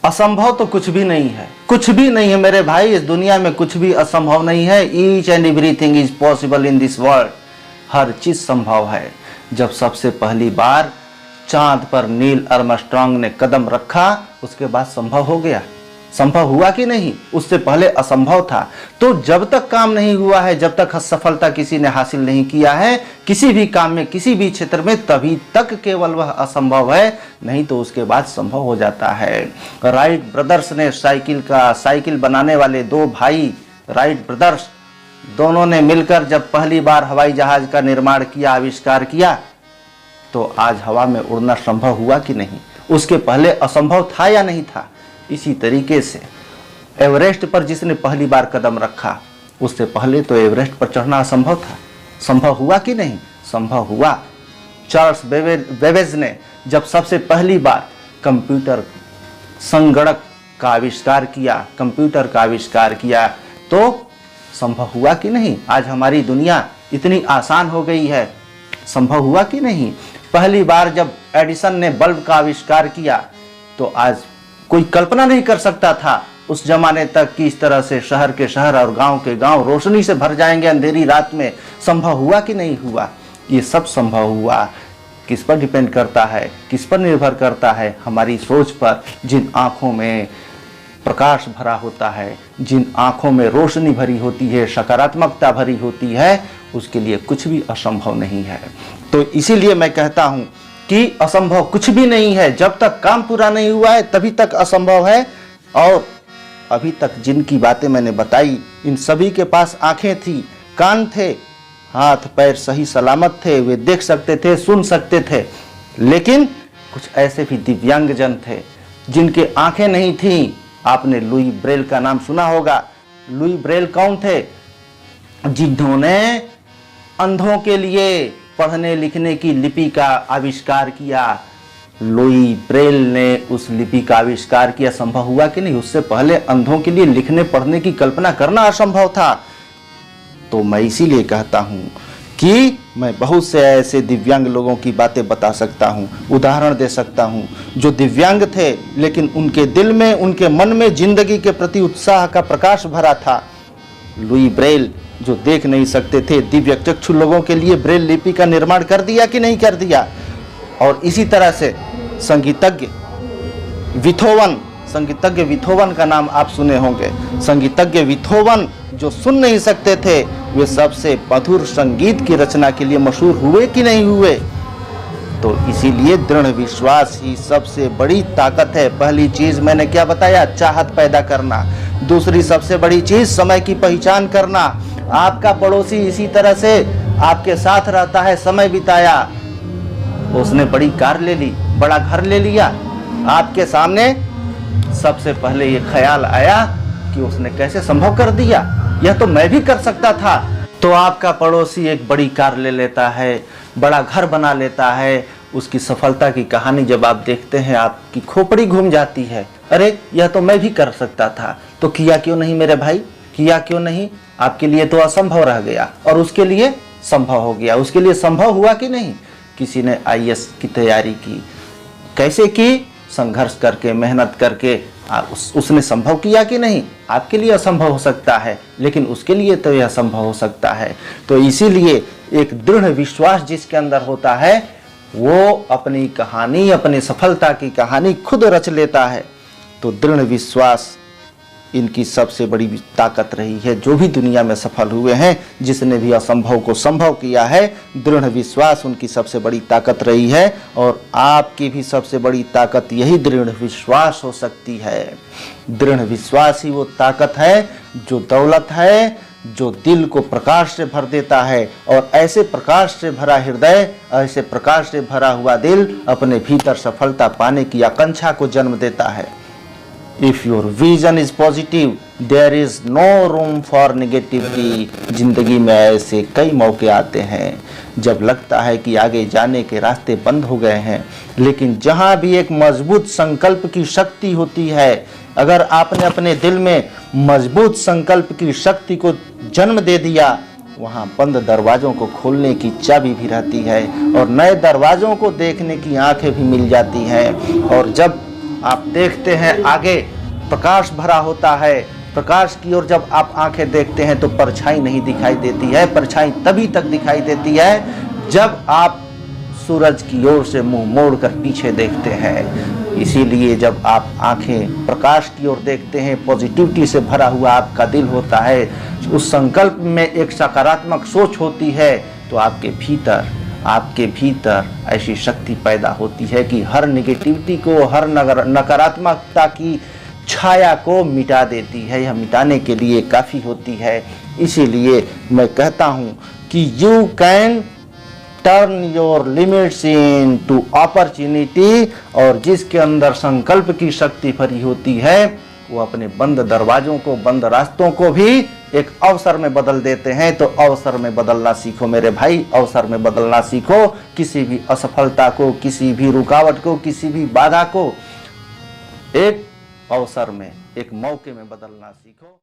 असंभव तो कुछ भी नहीं है, कुछ भी नहीं है मेरे भाई। इस दुनिया में कुछ भी असंभव नहीं है। Each and everything is possible in this world. हर चीज संभव है। जब सबसे पहली बार चांद पर नील आर्मस्ट्रांग ने कदम रखा, उसके बाद संभव हो गया। संभव हुआ कि नहीं? उससे पहले असंभव था। तो जब तक काम नहीं हुआ है, जब तक सफलता किसी ने हासिल नहीं किया है किसी भी काम में, किसी भी क्षेत्र में, तभी तक केवल वह असंभव है, नहीं तो उसके बाद संभव हो जाता है। राइट ब्रदर्स ने साइकिल बनाने वाले दो भाई राइट ब्रदर्स, दोनों ने मिलकर जब पहली बार हवाई जहाज का निर्माण किया, आविष्कार किया, तो आज हवा में उड़ना संभव हुआ कि नहीं? उसके पहले असंभव था या नहीं था? इसी तरीके से एवरेस्ट पर जिसने पहली बार कदम रखा, उससे पहले तो एवरेस्ट पर चढ़ना असंभव था। संभव हुआ कि नहीं? संभव हुआ। चार्ल्स बेबेज ने जब सबसे पहली बार कंप्यूटर संगणक का आविष्कार किया, कंप्यूटर का आविष्कार किया, तो संभव हुआ कि नहीं? आज हमारी दुनिया इतनी आसान हो गई है। संभव हुआ कि नहीं? पहली बार जब एडिसन ने बल्ब का आविष्कार किया, तो आज कोई कल्पना नहीं कर सकता था उस जमाने तक कि इस तरह से शहर के शहर और गांव के गांव रोशनी से भर जाएंगे अंधेरी रात में। संभव हुआ कि नहीं हुआ? ये सब संभव हुआ। किस पर डिपेंड करता है? किस पर निर्भर करता है? हमारी सोच पर। जिन आंखों में प्रकाश भरा होता है, जिन आंखों में रोशनी भरी होती है, सकारात्मकता भरी होती है, उसके लिए कुछ भी असंभव नहीं है। तो इसीलिए मैं कहता हूं कि असंभव कुछ भी नहीं है। जब तक काम पूरा नहीं हुआ है तभी तक असंभव है। और अभी तक जिनकी बातें मैंने बताई, इन सभी के पास आंखें थी, कान थे, हाथ पैर सही सलामत थे, वे देख सकते थे, सुन सकते थे। लेकिन कुछ ऐसे भी दिव्यांगजन थे जिनके आंखें नहीं थीं। आपने लुई ब्रेल का नाम सुना होगा। लुई ब्रेल कौन थे? जिन्होंने अंधों के लिए पढ़ने लिखने की लिपि का आविष्कार किया। लुई ब्रेल ने उस लिपि का आविष्कार किया। संभव हुआ कि नहीं? उससे पहले अंधों के लिए लिखने पढ़ने की कल्पना करना असंभव था। तो मैं इसीलिए कहता हूं कि मैं बहुत से ऐसे दिव्यांग लोगों की बातें बता सकता हूं, उदाहरण दे सकता हूं, जो दिव्यांग थे लेकिन उनके दिल में, उनके मन में जिंदगी के प्रति उत्साह का प्रकाश भरा था। लुई ब्रेल जो देख नहीं सकते थे, दिव्य चक्षु लोगों के लिए ब्रेल लिपि का निर्माण कर दिया कि नहीं कर दिया? और इसी तरह से संगीतज्ञ विथोवन का नाम आप सुने होंगे। संगीतज्ञ विथोवन जो सुन नहीं सकते थे, वे सबसे मधुर संगीत की रचना के लिए मशहूर हुए कि नहीं हुए? तो इसीलिए दृढ़ विश्वास ही सबसे बड़ी ताकत है। पहली चीज मैंने क्या बताया? चाहत पैदा करना। दूसरी सबसे बड़ी चीज समय की पहचान करना। आपका पड़ोसी इसी तरह से आपके साथ रहता है, समय बिताया, उसने बड़ी कार ले ली, बड़ा घर ले लिया, आपके सामने सबसे पहले ये ख्याल आया कि उसने कैसे संभव कर दिया, यह तो मैं भी कर सकता था। तो आपका पड़ोसी एक बड़ी कार ले लेता है, बड़ा घर बना लेता है। उसकी सफलता की कहानी जब आप देखते हैं, आपकी खोपड़ी घूम जाती है। अरे यह तो मैं भी कर सकता था। तो किया क्यों नहीं मेरे भाई? किया क्यों नहीं? आपके लिए तो असंभव रह गया और उसके लिए संभव हो गया। उसके लिए संभव हुआ कि नहीं? किसी ने आईएएस की तैयारी की, कैसे की? संघर्ष करके, मेहनत करके। उसने संभव किया कि नहीं? आपके लिए असंभव हो सकता है, लेकिन उसके लिए तो यह संभव हो सकता है। तो इसीलिए एक दृढ़ विश्वास जिसके अंदर होता है, वो अपनी कहानी, अपनी सफलता की कहानी खुद रच लेता है। तो दृढ़ विश्वास इनकी सबसे बड़ी ताकत रही है। जो भी दुनिया में सफल हुए हैं, जिसने भी असंभव को संभव किया है, दृढ़ विश्वास उनकी सबसे बड़ी ताकत रही है। और आपकी भी सबसे बड़ी ताकत यही दृढ़ विश्वास हो सकती है। दृढ़ विश्वास ही वो ताकत है जो दौलत है, जो दिल को प्रकाश से भर देता है। और ऐसे प्रकाश से भरा हृदय, ऐसे प्रकाश से भरा हुआ दिल अपने भीतर सफलता पाने की आकांक्षा को जन्म देता है। If your vision is positive, there is no room for negativity। जिंदगी में ऐसे कई मौके आते हैं जब लगता है कि आगे जाने के रास्ते बंद हो गए हैं, लेकिन जहां भी एक मजबूत संकल्प की शक्ति होती है, अगर आपने अपने दिल में मजबूत संकल्प की शक्ति को जन्म दे दिया, वहां बंद दरवाजों को खोलने की चाबी भी रहती है और नए दरवाजों को देखने की आंखें भी मिल जाती हैं। और जब आप देखते हैं आगे प्रकाश भरा होता है, प्रकाश की ओर जब आप आंखें देखते हैं तो परछाई नहीं दिखाई देती है। परछाई तभी तक दिखाई देती है जब आप सूरज की ओर से मुंह मोड़कर पीछे देखते हैं। इसीलिए जब आप आंखें प्रकाश की ओर देखते हैं, पॉजिटिविटी से भरा हुआ आपका दिल होता है, उस संकल्प में एक सकारात्मक सोच होती है, तो आपके भीतर ऐसी शक्ति पैदा होती है कि हर नेगेटिविटी को, हर नकारात्मकता की छाया को मिटा देती है। यह मिटाने के लिए काफ़ी होती है। इसीलिए मैं कहता हूँ कि you can turn your limits into opportunity, और जिसके अंदर संकल्प की शक्ति भरी होती है वो अपने बंद दरवाजों को, बंद रास्तों को भी एक अवसर में बदल देते हैं। तो अवसर में बदलना सीखो मेरे भाई, अवसर में बदलना सीखो। किसी भी असफलता को, किसी भी रुकावट को, किसी भी बाधा को एक अवसर में, एक मौके में बदलना सीखो।